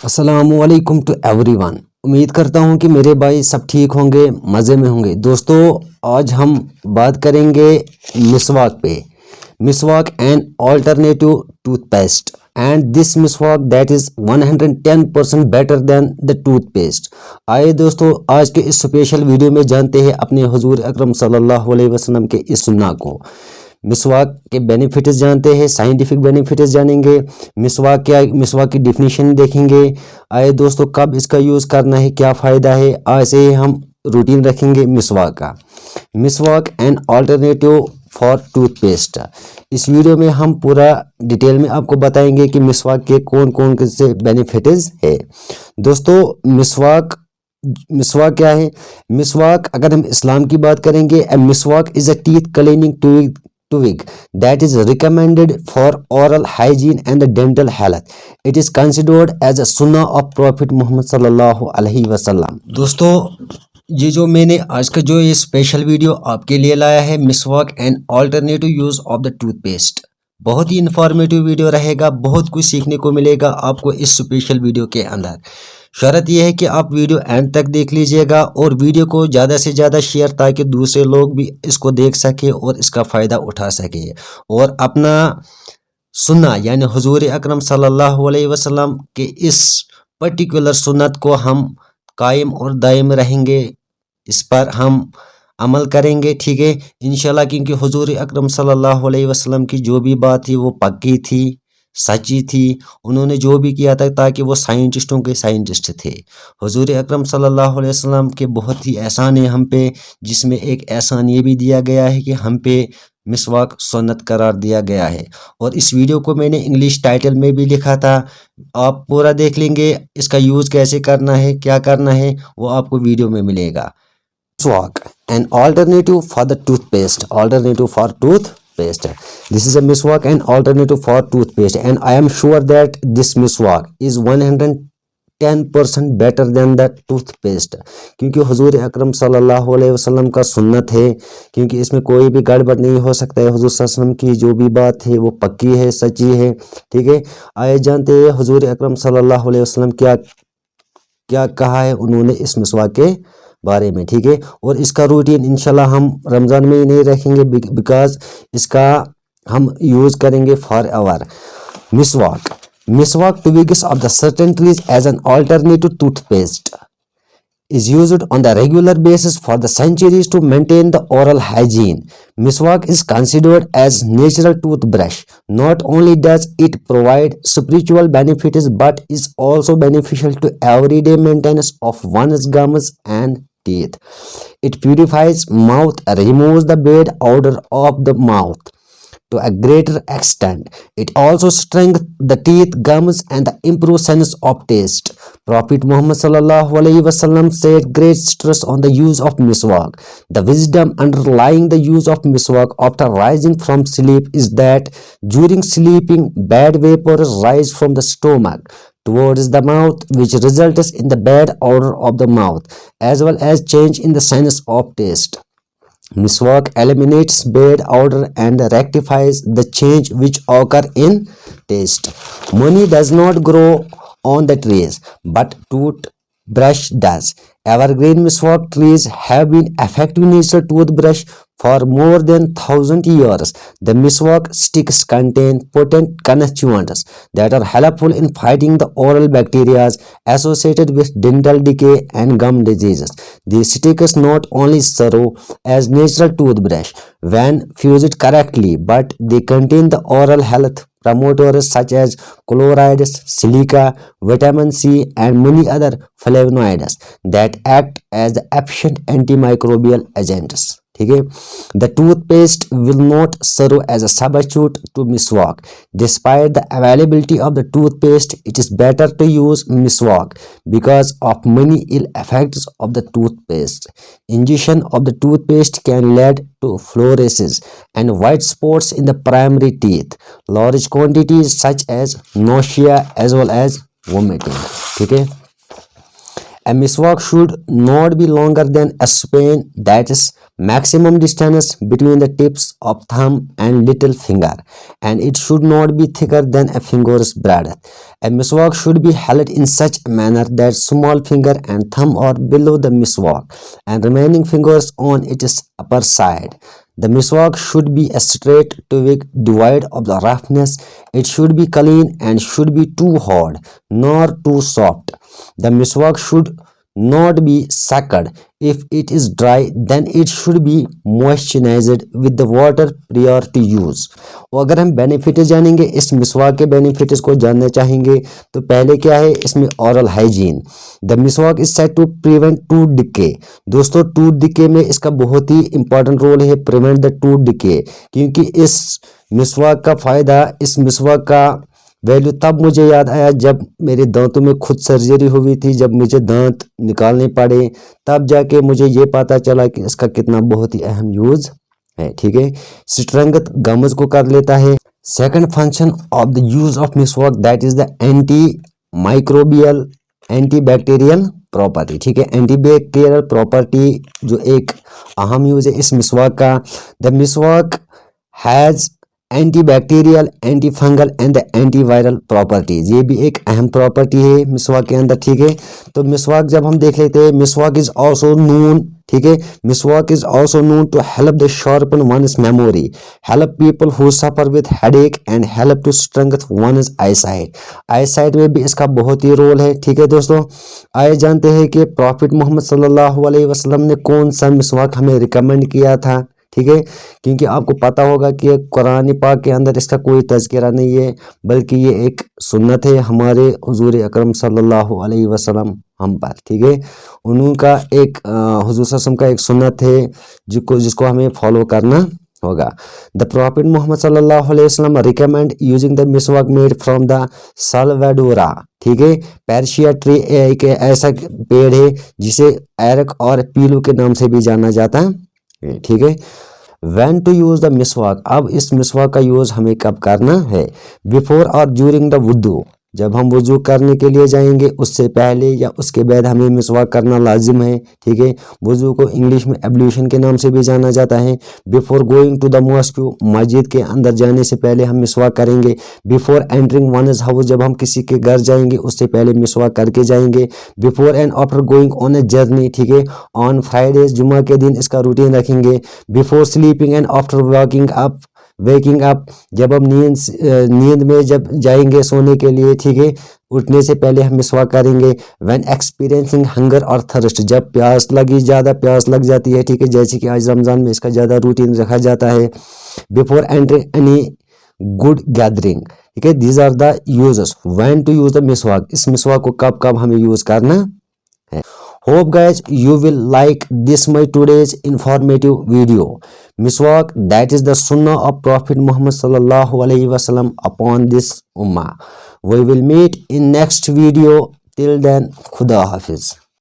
السلام علیکم to every one. امید کرتا ہوں کہ میرے بھائی سب ٹھیک ہوں گے, مزے میں ہوں گے. دوستو آج ہم بات کریں گے مسواک پہ. مسواک and alternative tooth paste and this مسواک that is 110% better than the tooth paste. آئے دوستو آج کے اس اسپیشل ویڈیو میں جانتے ہیں اپنے حضور اکرم صلی اللہ علیہ وسلم کے اس سنہ کو. مسواک کے بینیفٹس جانتے ہیں, سائنٹیفک بینیفٹس جانیں گے, مسواک کی ڈیفینیشن دیکھیں گے. آئے دوستو کب اس کا یوز کرنا ہے, کیا فائدہ ہے, آج سے ہی ہم روٹین رکھیں گے مسواک کا. Miswak and alternative for toothpaste. اس ویڈیو میں ہم پورا ڈیٹیل میں آپ کو بتائیں گے کہ مسواک کے کون سے بینیفٹس ہے. دوستو مسواک کیا ہے؟ مسواک اگر ہم اسلام کی بات کریں گے, مسواک is a teeth cleaning twig that is recommended for oral hygiene and dental health. It is considered as a sunnah of Prophet Muhammad صلی اللہ علیہ وسلم. دوستو یہ جو میں نے آج کا جو یہ اسپیشل ویڈیو آپ کے لیے لایا ہے, مسواک and alternative use of the tooth paste, بہت ہی انفارمیٹیو ویڈیو رہے گا, بہت کچھ سیکھنے کو ملے گا آپ کو اس اسپیشل ویڈیو کے اندر. شرط یہ ہے کہ آپ ویڈیو اینڈ تک دیکھ لیجئے گا اور ویڈیو کو زیادہ سے زیادہ شیئر تاکہ دوسرے لوگ بھی اس کو دیکھ سکے اور اس کا فائدہ اٹھا سکے, اور اپنا سنہ یعنی حضور اکرم صلی اللہ علیہ وسلم کے اس پرٹیکولر سنت کو ہم قائم اور دائم رہیں گے, اس پر ہم عمل کریں گے, ٹھیک ہے انشاءاللہ. کیونکہ حضور اکرم صلی اللہ علیہ وسلم کی جو بھی بات تھی وہ پکی تھی, سچی تھی. انہوں نے جو بھی کیا تھا تاکہ وہ سائنٹسٹوں کے سائنٹسٹ تھے. حضور اکرم صلی اللہ علیہ وسلم کے بہت ہی احسان ہیں ہم پہ, جس میں ایک احسان یہ بھی دیا گیا ہے کہ ہم پہ مسواک سنت قرار دیا گیا ہے. اور اس ویڈیو کو میں نے انگلش ٹائٹل میں بھی لکھا تھا, آپ پورا دیکھ لیں گے. اس کا یوز کیسے کرنا ہے, کیا کرنا ہے, وہ آپ کو ویڈیو میں ملے گا. مسواک an alternative for the toothpaste, alternative for toothpaste. This is a miswak and alternative for toothpaste, and I am sure that this miswak is 110% better than the toothpaste. کیونکہ حضور اکرم صلی اللہ علیہ وسلم کا سنت ہے, کیونکہ اس میں کوئی بھی گڑبڑ نہیں ہو سکتا ہے. حضور صلی اللہ علیہ وسلم کی جو بھی بات ہے وہ پکی ہے, سچی ہے, ٹھیک ہے. آئے جانتے ہیں حضور اکرم صلی اللہ علیہ وسلم کیا کہا ہے انہوں نے اس مسواک کے بارے میں, ٹھیک ہے. اور اس کا روٹین انشاءاللہ ہم رمضان میں ہی نہیں رکھیں گے, بیکاز اس کا ہم یوز کریں گے فار ایور. مسواک twigs of the certain trees as an alternative toothpaste is used on the regular basis for the centuries to maintain the oral hygiene. Miswak is considered as natural toothbrush. Not only does it provide spiritual benefits but is also beneficial to everyday maintenance of one's gums and teeth. It purifies mouth, removes the bad odor of the mouth to a greater extent. It also strengthens the teeth, gums, and improves sense of taste. Prophet Muhammad sallallahu alaihi wasallam said great stress on the use of miswak. The wisdom underlying the use of miswak after rising from sleep is that during sleeping, bad vapors rise from the stomach towards the mouth, which results in the bad odor of the mouth, as well as change in the sense of taste. Miswak eliminates bad odor and rectifies the change which occur in taste. Money does not grow on the trees, but toothbrush does. Evergreen miswak trees have been effective natural toothbrush for more than 1,000 years. The miswak sticks contain potent constituents that are helpful in fighting the oral bacteria associated with dental decay and gum diseases. These sticks not only serve as natural toothbrush when fused correctly, but they contain the oral health promoters such as colloids, silica, vitamin C, and many other flavonoids that act as the efficient antimicrobial agents. The toothpaste will not serve as a substitute to miswak. Despite the availability of the toothpaste, it is better to use miswak because of many ill effects of the toothpaste. Ingestion of the toothpaste can lead to fluorosis and white spots in the primary teeth, large quantities such as nausea as well as vomiting. A miswak should not be longer than a span, that is maximum distance between the tips of thumb and little finger, and it should not be thicker than a finger's breadth. A miswak should be held in such a manner that small finger and thumb are below the miswak and remaining fingers on its upper side. The miswak should be a straight twiig devoid of the roughness. It should be clean and should be too hard nor too soft. The miswak should not be sucked. If it is dry, then it should be moisturized with the water prior to use. और अगर हम benefits जानेंगे, इस मिसवाक के benefits को जानना चाहेंगे, तो पहले क्या है इसमें ओरल हाइजीन. द मिसवाक is said to prevent tooth decay. दोस्तों टूथ डिके में इसका बहुत ही इंपॉर्टेंट रोल है, प्रिवेंट द टूथ डिके, क्योंकि इस मिसवाक का फायदा, इस मिसवाक का वैल्यू तब मुझे याद आया जब मेरे दांतों में खुद सर्जरी हुई थी, जब मुझे दांत निकालने पड़े, तब जाके मुझे ये पता चला कि इसका कितना बहुत ही अहम यूज है. ठीक है, स्ट्रेंथ गम्स को कर लेता है. Second function of the use of मिसवाक that is the anti microbial anti bacterial property. ठीक है, एंटी बैक्टीरियल प्रॉपर्टी जो एक अहम यूज है इस मिसवाक का. द मिसवाक has anti bacterial, anti fungal and the anti viral properties. ये भी एक अहम प्रॉपर्टी है मिसवाक के अंदर. ठीक है, तो मिसवाक जब हम देख लेते हैं, मिसवाक इज ऑल्सो नोन, ठीक है, मिसवाक is also known to help the sharpen one's memory, help people who suffer with headache and help to strengthen one's eyesight. Eyesight में भी इसका बहुत ही रोल है. ठीक है दोस्तों, आइए जानते हैं कि प्रॉफिट मोहम्मद सल्लल्लाहु अलैहि वसल्लम ने कौन सा मिसवाक हमें रिकमेंड किया था. ठीक है, क्योंकि आपको पता होगा कि कुरान पाक के अंदर इसका कोई तज़किरा नहीं है, बल्कि ये एक सुन्नत है हमारे हुजूर अकरम सल्लल्लाहु अलैहि वसल्लम हम पर. ठीक है, उनका एक हुजूर सल्लल्लाहु का एक सुन्नत है जिसको हमें फॉलो करना होगा. द प्रॉफिट मोहम्मद सल्लल्लाहु अलैहि वसल्लम रिकमेंड यूजिंग द मिसवाक मेड फ्रॉम द साल्वाडोरा. ठीक है, पर्शिया ट्री एक ऐसा पेड़ है जिसे एरक और पीलू के नाम से भी जाना जाता है. ठीक है, व्हेन टू यूज द मिसवाक. अब इस मिसवाक का यूज हमें कब करना है? बिफोर और ड्यूरिंग द वुदू. जब हम वुजू करने के लिए जाएंगे उससे पहले या उसके बाद हमें मिसवाक करना लाजिम है. ठीक है, वुजू को इंग्लिश में एब्ल्यूशन के नाम से भी जाना जाता है. Before going to the mosque, मस्जिद के अंदर जाने से पहले हम मिसवाक करेंगे. बिफोर एंटरिंग वनस हाउस, जब हम किसी के घर जाएंगे उससे पहले मिसवाक करके जाएंगे. Before and after going on a journey. ठीक है, ऑन फ्राइडेज जुमा के दिन इसका रूटीन रखेंगे. Before sleeping and after waking up, जब हम नींद में जब जाएंगे सोने के लिए. ठीक है, उठने से पहले हम मिसवाक करेंगे. व्हेन एक्सपीरियंसिंग हंगर और थर्स्ट, जब ज़्यादा प्यास लग जाती है. ठीक है, जैसे कि आज रमज़ान में इसका ज़्यादा रूटीन रखा जाता है. Before entering any good gathering. ठीक है, these are the usages when to use the मिसवाक. इस मिसवाक को कब कब हमें यूज करना है. Hope guys you will like this my today's informative video. Miswak, that is the sunnah of Prophet Muhammad sallallahu alaihi wasallam upon this ummah. We will meet in next video. Till then, Khuda Hafiz.